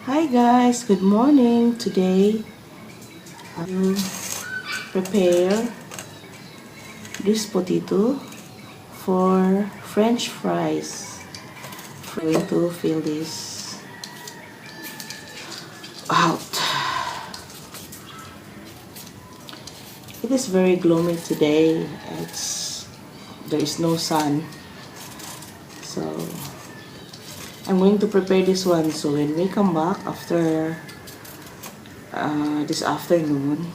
Hi guys, good morning. Today I will prepare this potato for French fries. I'm going to fill this out. It is very gloomy today. There is no sun, so I'm going to prepare this one. So when we come back after this afternoon,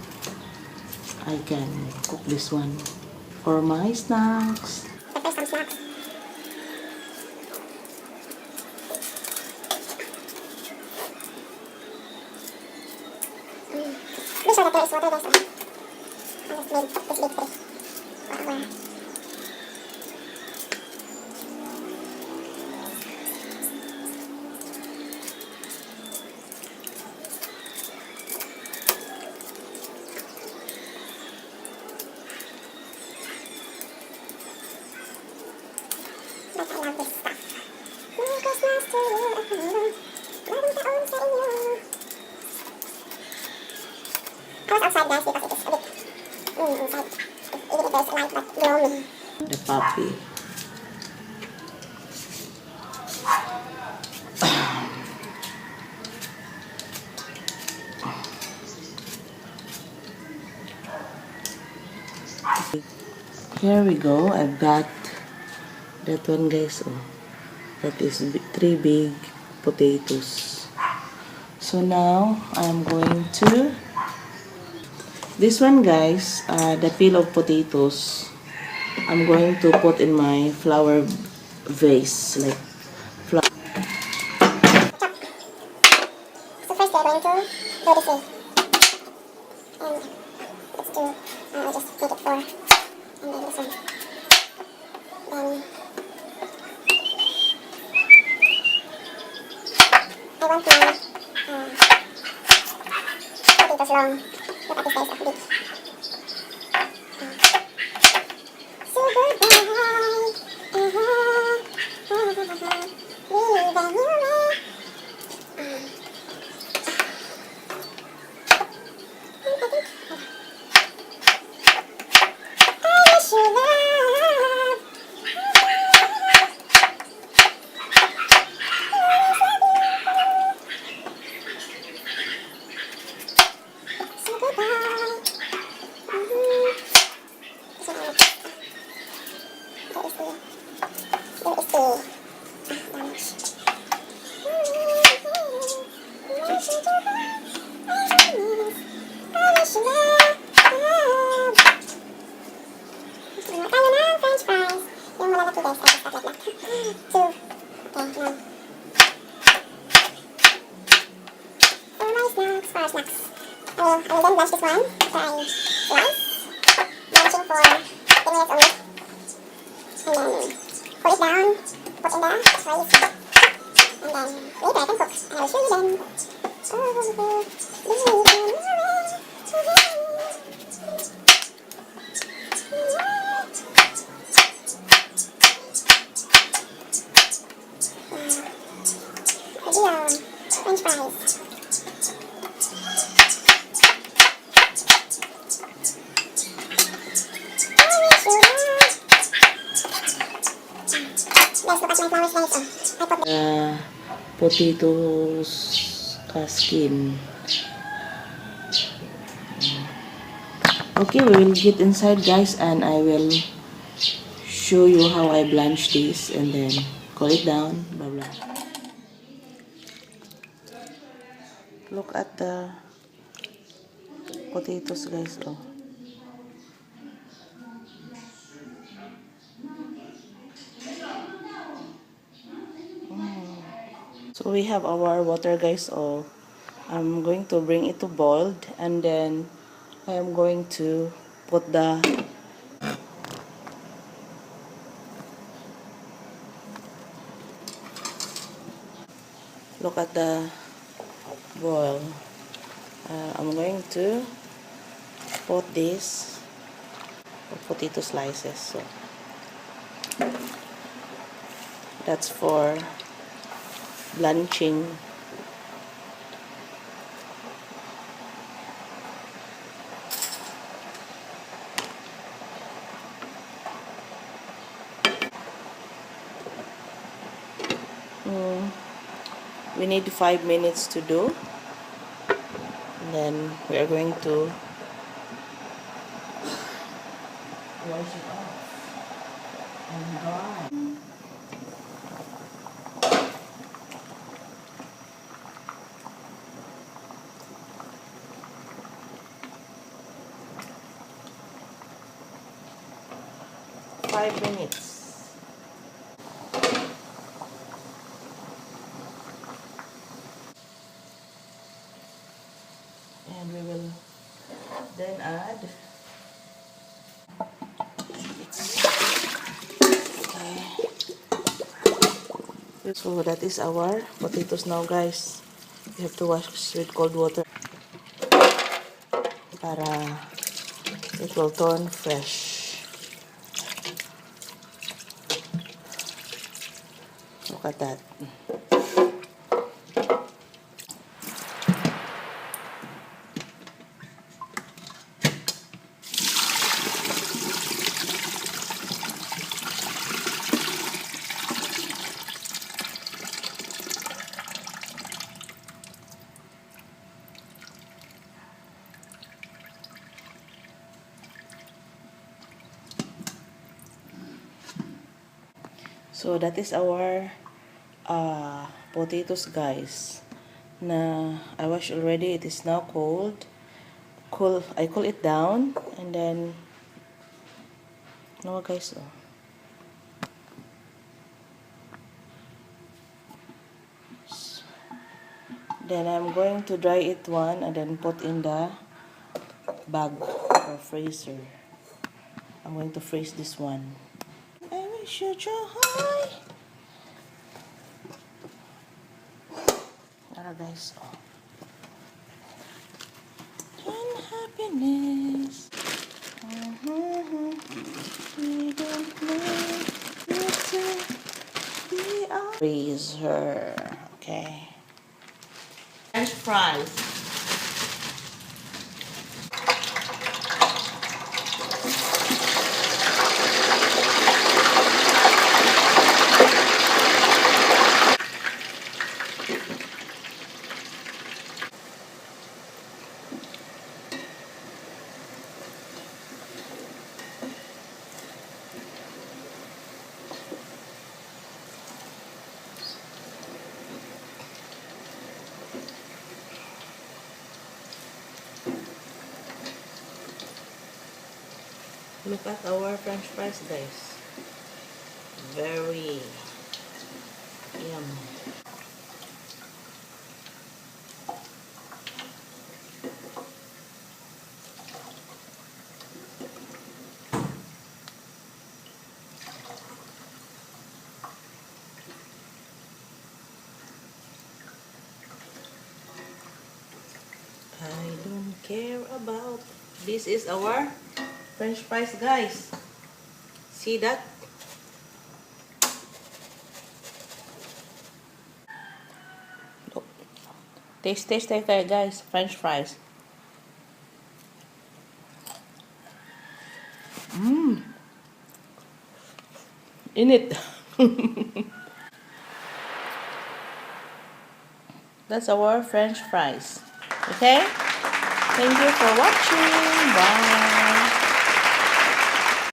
I can cook this one for my snacks. Prepare some snacks. Be sure that there is water, guys. I'll just make this big tray. Wow. But I love this stuff. Merry Christmas to you, Bagong taon sa inyo. I was outside, guys, because it is a bit inside. Even if there's a light, but gloomy. The puppy. Here we go. I've got that one, guys. Oh, that is 3 big potatoes. So now I'm going to this one, guys. The peel of potatoes I'm going to put in my flower vase, like flower. So first we're going to do this way. And let's do, I'll just make it 4. And then this one. Then I want my potatoes long. Look at this, guys, big. So goodbye. Leave anyway. I wish you love. So goodbye. So there is tayo ng French fries. Yung malalaki, guys, I just got like that. 2. Okay, now. For my snacks, for our snacks. I will then blanch this one. So I slice. Blanching for 10 minutes only. And then pull it down, put in the fries. And then later I can cook. And I will show you then. French fries. Guys, look at my flowers, guys. I put Potatoes skin. Okay, we will get inside, guys, and I will show you how I blanch this and then cool it down. Blah blah. Look at the potatoes, guys. Oh. So we have our water, guys. Oh, I'm going to bring it to boiled, and then I am going to put the look at the boil. I'm going to put this potato slices. So that's for blanching We need 5 minutes to do. And then we are going to wash it off and dry. 5 minutes. And we will then add. Okay. So that is our potatoes now, guys. We have to wash with cold water para it will turn fresh. Look at that. So that is our potatoes, guys. Na I wash already. It is now cold. I cool it down and then no, guys. Oh. Then I'm going to dry it one and then put in the bag or freezer. I'm going to freeze this one. I wish you joy. Guys. Oh. And happiness. We don't need it to be our freezer. Okay. French fries. Look at our French fries, guys. Very yum. I don't care about. This is our French fries, guys. See that? Look. Taste, guys. French fries. In it. That's our French fries. Okay? Thank you for watching. Bye.